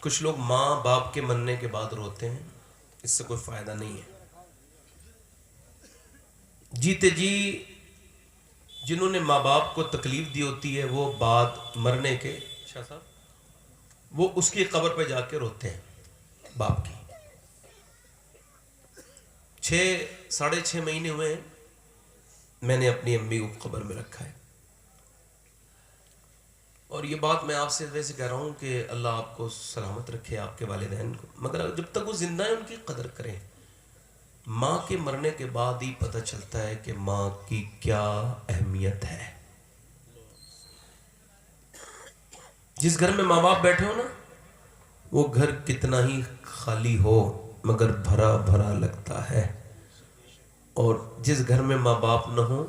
کچھ لوگ ماں باپ کے مرنے کے بعد روتے ہیں، اس سے کوئی فائدہ نہیں ہے۔ جیتے جی جنہوں نے ماں باپ کو تکلیف دی ہوتی ہے وہ بعد مرنے کے شاہ صاحب وہ اس کی قبر پہ جا کے روتے ہیں باپ کی۔ 6.5 مہینے ہوئے ہیں میں نے اپنی امی کو قبر میں رکھا ہے، اور یہ بات میں آپ سے ویسے کہہ رہا ہوں کہ اللہ آپ کو سلامت رکھے، آپ کے والدین کو، مگر جب تک وہ زندہ ہیں ان کی قدر کریں۔ ماں کے مرنے کے بعد ہی پتہ چلتا ہے کہ ماں کی کیا اہمیت ہے۔ جس گھر میں ماں باپ بیٹھے ہو نا، وہ گھر کتنا ہی خالی ہو مگر بھرا بھرا لگتا ہے، اور جس گھر میں ماں باپ نہ ہو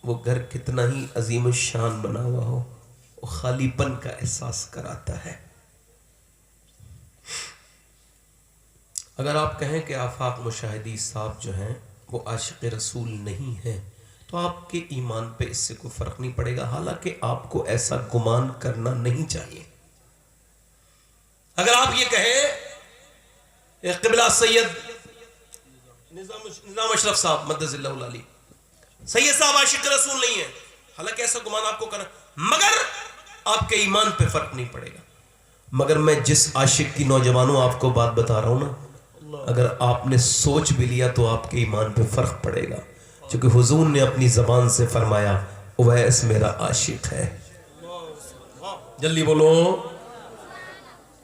وہ گھر کتنا ہی عظیم الشان بنا ہوا ہو، وہ خالی پن کا احساس کراتا ہے۔ اگر آپ کہیں کہ آفاق مشاہدی صاحب جو ہیں وہ عاشق رسول نہیں ہیں تو آپ کے ایمان پہ اس سے کوئی فرق نہیں پڑے گا، حالانکہ آپ کو ایسا گمان کرنا نہیں چاہیے۔ اگر آپ یہ کہیں قبلہ سید نظام اشرف صاحب مدد اللہ العلی سید صاحب عاشق رسول نہیں ہیں، حالانکہ ایسا گمان آپ کو کرنا، مگر آپ کے ایمان پہ فرق نہیں پڑے گا۔ مگر میں جس عاشق کی نوجوانوں آپ کو بات بتا رہا ہوں نا، اگر آپ نے سوچ بھی لیا تو آپ کے ایمان پہ فرق پڑے گا، چونکہ حضور نے اپنی زبان سے فرمایا اویس میرا عاشق ہے۔ جلدی بولو۔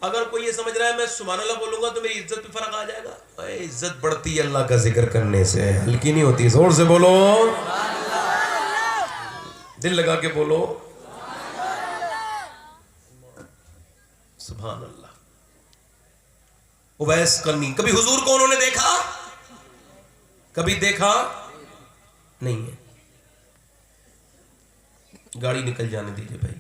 اگر کوئی یہ سمجھ رہا ہے میں سبحان اللہ بولوں گا تو میری عزت پہ فرق آ جائے گا، عزت بڑھتی ہے اللہ کا ذکر کرنے سے، ہلکی نہیں ہوتی، زور سے بولو، دل لگا کے بولو سبحان اللہ۔ اویس قرنی، کبھی حضور کو انہوں نے دیکھا؟ کبھی دیکھا نہیں ہے۔ گاڑی نکل جانے دیجئے بھائی،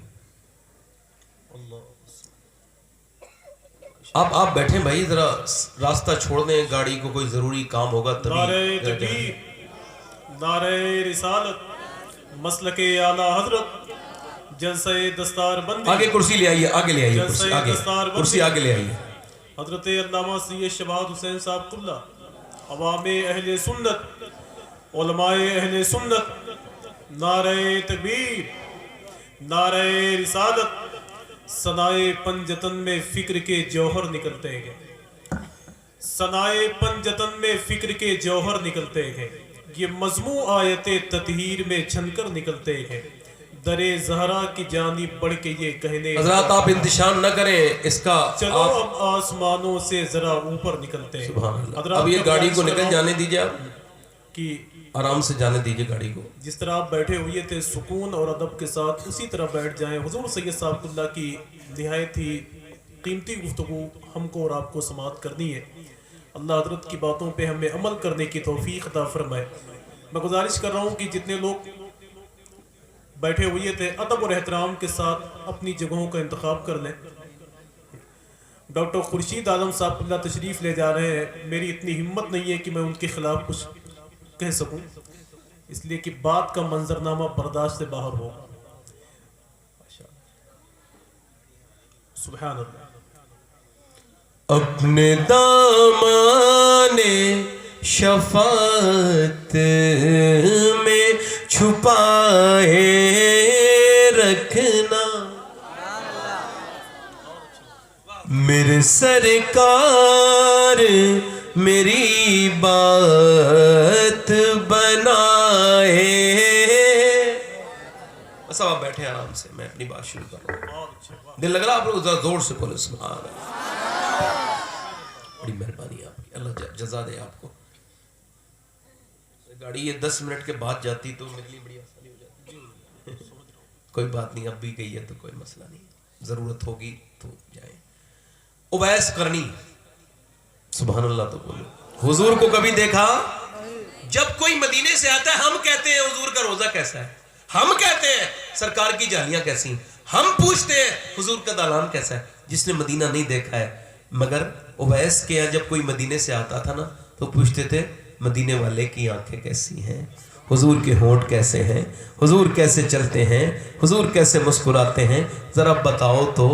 آپ بیٹھیں بھائی، ذرا راستہ چھوڑ دیں، گاڑی کو کوئی ضروری کام ہوگا تبھی۔ نعرہ تکبیر، نعرہ رسالت، مسلک اعلیٰ حضرت، جلسہ دستار بندی، آگے کرسی لے آئیے، آگے لے آئیے، کرسی آگے لے آئیے۔ حضرت علامہ سید شباد حسین صاحب قبلہ، عوام اہل سنت، علماء اہل سنت، نعرہ تکبیر، نعرہ رسالت، ثنائے پنجتن میں فکر کے جوہر نکلتے ہیں، ثنائے پنجتن میں فکر کے جوہر نکلتے ہیں، یہ مضمون آیت تطہیر میں چھن کر نکلتے ہیں، در زہرا کی جانب بڑھ کے یہ کہنے، حضرات آپ انتشام نہ کریں اس کا، چلو اب آسمانوں سے ذرا اوپر نکلتے ہیں۔ سبحان اللہ۔ اب یہ گاڑی کو نکل جانے دیجئے، آپ کہ آرام سے جانے دیجئے گاڑی کو۔ جس طرح آپ بیٹھے ہوئے تھے سکون اور ادب کے ساتھ اسی طرح بیٹھ جائیں۔ حضور سید صاحب اللہ کی نہایت ہی قیمتی گفتگو ہم کو اور آپ کو سماعت کرنی ہے۔ اللہ حضرت کی باتوں پہ ہمیں عمل کرنے کی توفیق عطا فرمائے۔ میں گزارش کر رہا ہوں کہ جتنے لوگ بیٹھے ہوئے تھے ادب اور احترام کے ساتھ اپنی جگہوں کا انتخاب کر لیں۔ ڈاکٹر خورشید عالم صاحب اللہ تشریف لے جا رہے ہیں، میری اتنی ہمت نہیں ہے کہ میں ان کے خلاف کچھ کہہ سکوں، اس لیے کہ بات کا منظرنامہ برداشت سے باہر ہو۔ سبحان اللہ۔ اپنے دامان شفاعت میں چھپائے رکھنا، میرے سرکار میری بات بنائے۔ بس اب آپ بیٹھے آرام سے، میں اپنی بات شروع کر رہا ہوں۔ دل لگ رہا آپ لوگ ذرا زور سے بولے سبحان اللہ۔ بڑی مہربانی آپ کی، اللہ جزا دے آپ کو۔ گاڑی یہ 10 منٹ کے بعد جاتی تو میرے لیے بڑی آسانی ہو جاتی۔ کوئی بات نہیں، اب بھی گئی ہے تو کوئی مسئلہ نہیں، ضرورت ہوگی تو جائیں۔ اویس قرنی، سبحان اللہ تو بولو۔ حضور کو کبھی دیکھا؟ جب کوئی مدینے سے آتا ہے ہم کہتے ہیں حضور کا روزہ کیسا ہے، ہم کہتے ہیں سرکار کی جالیاں کیسی ہیں، ہم پوچھتے ہیں حضور کا دالان کیسا ہے۔ جس نے مدینہ نہیں دیکھا ہے، مگر اویس کے یہاں جب کوئی مدینے سے آتا تھا نا تو پوچھتے تھے مدینے والے کی آنکھیں کیسی ہیں، حضور کے ہونٹ کیسے ہیں، حضور کیسے چلتے ہیں، حضور کیسے مسکراتے ہیں، ذرا بتاؤ تو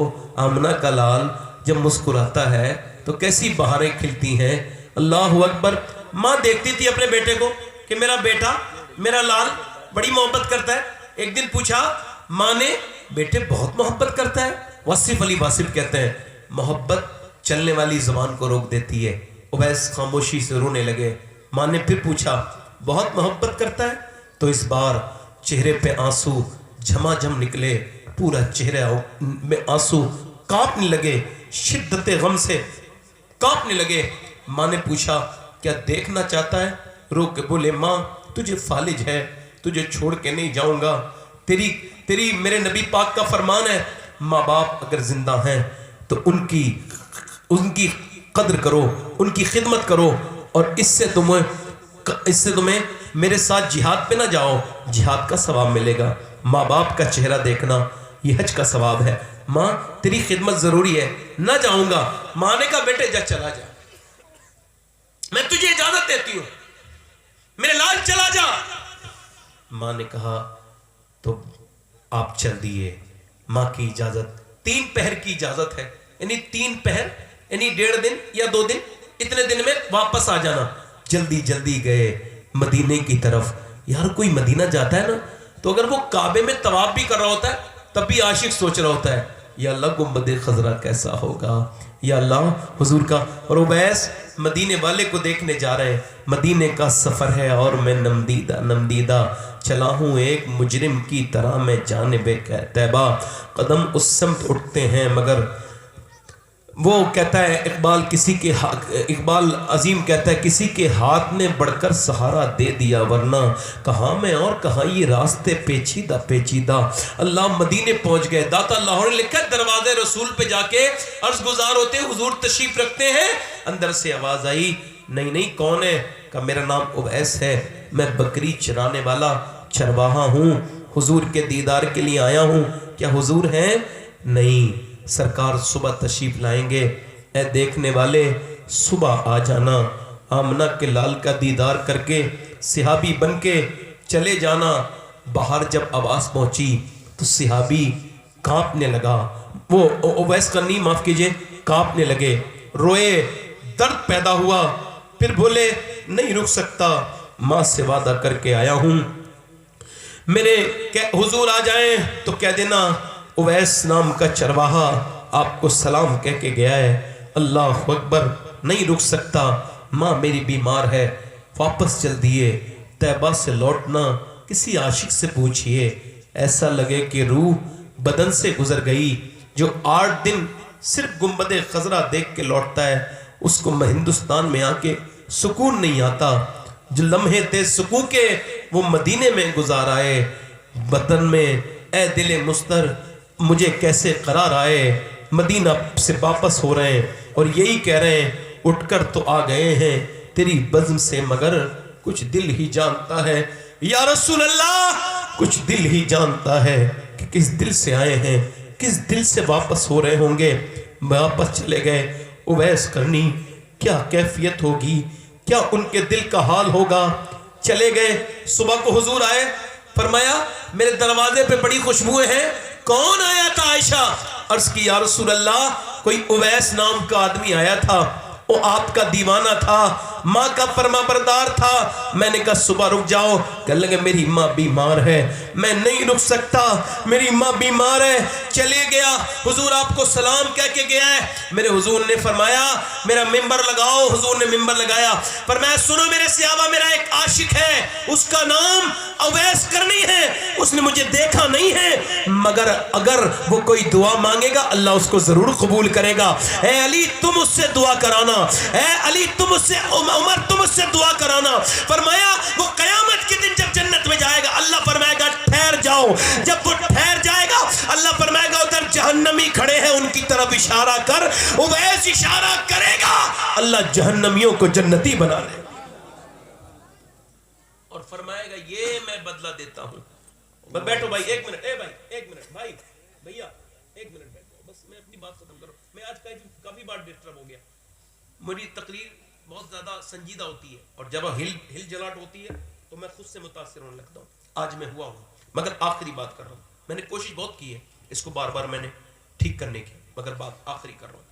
آمنہ کا لال جب مسکراتا ہے تو کیسی بہاریں کھلتی ہیں. اللہ اکبر. ماں دیکھتی تھی اپنے بیٹے کو کہ میرا بیٹا میرا لال بڑی محبت کرتا ہے. ایک دن پوچھا ماں نے بیٹے بہت محبت کرتا ہے. وصف علی واسف کہتے ہیں محبت چلنے والی زبان کو روک دیتی ہے. اویس خاموشی سے رونے لگے. ماں نے پھر پوچھا بہت محبت کرتا ہے؟ تو اس بار چہرے پہ آنسو جھما جھم نکلے. پورا چہرہ میں آنسو کانپنے لگے, شدت غم سے کانپنے لگے. ماں نے پوچھا کیا دیکھنا چاہتا ہے؟ رو کے بولے ماں تجھے فالج ہے, تجھے چھوڑ کے نہیں جاؤں گا. تیری میرے نبی پاک کا فرمان ہے ماں باپ اگر زندہ ہیں تو ان کی قدر کرو, ان کی خدمت کرو, اور اس سے تمہیں میرے ساتھ جہاد پہ نہ جاؤ, جہاد کا ثواب ملے گا. ماں باپ کا چہرہ دیکھنا یہ حج کا ثواب ہے. ماں تیری خدمت ضروری ہے, نہ جاؤں گا. ماں نے کہا بیٹے جا چلا جا, میں تجھے اجازت دیتی ہوں, میرے لال چلا جا. ماں نے کہا تو آپ چل دیے. ماں کی اجازت 3 پہر کی اجازت ہے, یعنی 3 پہر یعنی 1.5 دن یا 2 دن, اتنے دن میں واپس آ جانا. جلدی جلدی گئے مدینے کی طرف. یار کوئی مدینہ جاتا ہے نا تو اگر وہ کعبے میں طواف بھی کر رہا ہوتا ہے تب بھی عاشق سوچ رہا ہوتا ہے یا اللہ گنبد خضرا کیسا ہوگا, یا اللہ حضور کا. اور اویس مدینے والے کو دیکھنے جا رہے ہیں. مدینے کا سفر ہے اور میں نمدیدہ چلا ہوں ایک مجرم کی طرح میں جانب طیبہ. قدم اس سمت اٹھتے ہیں مگر وہ کہتا ہے اقبال عظیم کہتا ہے کسی کے ہاتھ نے بڑھ کر سہارا دے دیا, ورنہ کہاں میں اور کہاں یہ راستے پیچیدہ پیچیدہ. اللہ مدینے پہنچ گئے. داتا لاہور نے لکھا دروازے رسول پہ جا کے عرض گزار ہوتے حضور تشریف رکھتے ہیں. اندر سے آواز آئی نہیں کون ہے؟ کہ میرا نام اویس ہے, میں بکری چرانے والا چرواہا ہوں, حضور کے دیدار کے لیے آیا ہوں. کیا حضور ہیں؟ نہیں سرکار صبح تشریف لائیں گے. اے دیکھنے والے صبح آ جانا, آمنہ کے لال کا دیدار کر کے صحابی بن کے چلے جانا. باہر جب آواز پہنچی تو صحابی کانپنے لگا. وہ اویس کا نہیں معاف کیجئے کانپنے لگے, روئے, درد پیدا ہوا. پھر بولے نہیں رک سکتا, ماں سے وعدہ کر کے آیا ہوں, میرے حضور آ جائیں تو کہہ دینا اویس نام کا چرواہا آپ کو سلام کہہ کے گیا ہے. اللہ اکبر. نہیں رک سکتا, ماں میری بیمار ہے. واپس چل دیے. طیبہ سے لوٹنا کسی عاشق سے پوچھئے, ایسا لگے کہ روح بدن سے گزر گئی. جو 8 دن صرف گنبد خضرا دیکھ کے لوٹتا ہے اس کو ہندوستان میں آ کے سکون نہیں آتا. جو لمحے تھے سکون کے وہ مدینے میں گزار آئے. وطن میں اے دل مستر مجھے کیسے قرار آئے. مدینہ سے واپس ہو رہے ہیں اور یہی کہہ رہے ہیں اٹھ کر تو آ گئے ہیں تیری بزم سے, مگر کچھ دل ہی جانتا ہے یا رسول اللہ, کچھ دل ہی جانتا ہے کہ کس دل سے آئے ہیں, کس دل سے واپس ہو رہے ہوں گے. واپس چلے گئے. اویس کرنی کیا کیفیت ہوگی, کیا ان کے دل کا حال ہوگا. چلے گئے. صبح کو حضور آئے, فرمایا میرے دروازے پہ بڑی خوشبوئیں ہیں, کون آیا تھا؟ عائشہ. عرض کی یا رسول اللہ کوئی اویس نام کا آدمی آیا تھا, وہ آپ کا دیوانہ تھا, ماں کا فرما بردار تھا. میں نے کہا صبح رک جاؤ. کہنے لگے میری ماں بیمار ہے, میں نہیں رک سکتا, میری ماں بیمار ہے. چلے گیا. حضور آپ کو سلام کہہ کے گیا ہے. میرے حضور نے فرمایا میرا ممبر لگاؤ. حضور نے ممبر لگایا. فرمایا سنو میرے صحابہ, میرا ایک عاشق ہے, اس کا نام اویس کرنی ہے. اس نے مجھے دیکھا نہیں ہے, مگر اگر وہ کوئی دعا مانگے گا اللہ اس کو ضرور قبول کرے گا. اے علی تم اس سے دعا کرانا, اے علی تم اس سے, عمر تم اس سے دعا کرانا. فرمایا وہ قیامت کے دن جب جنت میں جائے گا اللہ فرمائے گا ٹھہر جاؤ. جب وہ ٹھہر جائے گا اللہ فرمائے گا ادھر جہنمی کھڑے ہیں ان کی طرف اشارہ کر. اویس اشارہ کرے گا, اللہ جہنمیوں کو جنتی بنا لے اور فرمائے گا یہ میں بدلہ دیتا ہوں. بیٹھو بھائی 1 منٹ, اے بھائی 1 منٹ, بھائی بھیا 1 منٹ بیٹھو, بس میں اپنی بات ختم کروں. میں آج کافی بار ڈسٹرب ہو گیا. میری تقریر بہت زیادہ سنجیدہ ہوتی ہے اور جب ہل جلاٹ ہوتی ہے تو میں خود سے متاثر ہونے لگتا ہوں. آج میں ہوا ہوں, مگر آخری بات کر رہا ہوں. میں نے کوشش بہت کی ہے اس کو بار بار میں نے ٹھیک کرنے کی, مگر بات آخری کر رہا ہوں.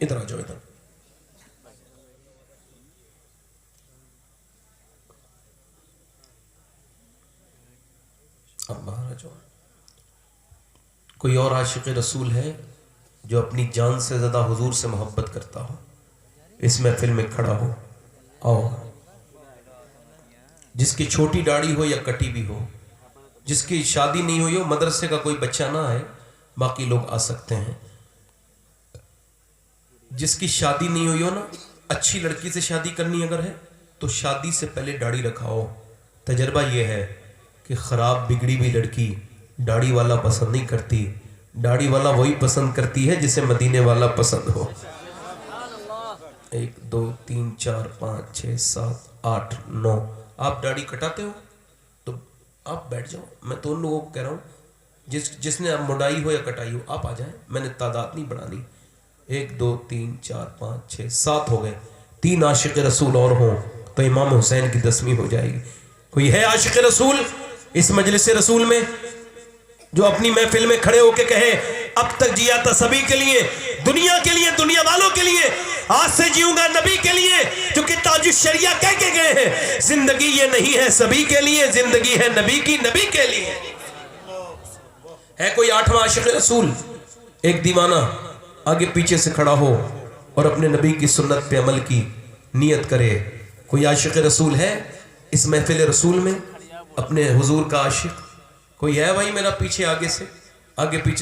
ادھر آ جاؤ, ادھر. اب باہر آ جاؤ. کوئی اور عاشق رسول ہے جو اپنی جان سے زیادہ حضور سے محبت کرتا ہو, اس محفل میں کھڑا ہو؟ آؤ. جس کی چھوٹی داڑھی ہو یا کٹی بھی ہو, جس کی شادی نہیں ہوئی ہو, مدرسے کا کوئی بچہ نہ آئے, باقی لوگ آ سکتے ہیں. جس کی شادی نہیں ہوئی ہو نا, اچھی لڑکی سے شادی کرنی اگر ہے تو شادی سے پہلے داڑھی رکھاؤ. تجربہ یہ ہے کہ خراب بگڑی ہوئی لڑکی داڑھی والا پسند نہیں کرتی, داڑھی والا وہی پسند کرتی ہے جسے مدینے والا پسند ہو. 1 2 3 4 5 6 7 8 9. آپ داڑھی کٹاتے ہو تو آپ بیٹھ جاؤ. میں تو ان لوگوں کو کہہ رہا ہوں جس نے اب مڈائی ہو یا کٹائی ہو, آپ آ جائیں. میں نے تعداد نہیں بڑھانی. 1 2 3 4 5 6 7 ہو گئے. 3 عاشق رسول اور ہوں تو امام حسین کی 10ویں ہو جائے گی. کوئی ہے عاشق رسول اس مجلس رسول میں جو اپنی محفل میں کھڑے ہو کے کہے اب تک جیا تھا سبھی کے لیے, دنیا کے لیے, دنیا والوں کے لیے, آج سے جیوں گا نبی کے لیے جو کہ تاج الشریعہ کہہ کے گئے ہیں, زندگی یہ نہیں ہے سبھی کے لیے, زندگی ہے نبی کی, نبی کے لیے. ہے کوئی 8واں عاشق رسول؟ ایک دیوانہ آگے پیچھے سے کھڑا ہو اور اپنے نبی کی سنت پہ عمل کی نیت کرے. کوئی عاشق رسول ہے اس محفل رسول میں, اپنے حضور کا عاشق؟ کوئی ہے بھائی میرا پیچھے آگے سے, آگے پیچھے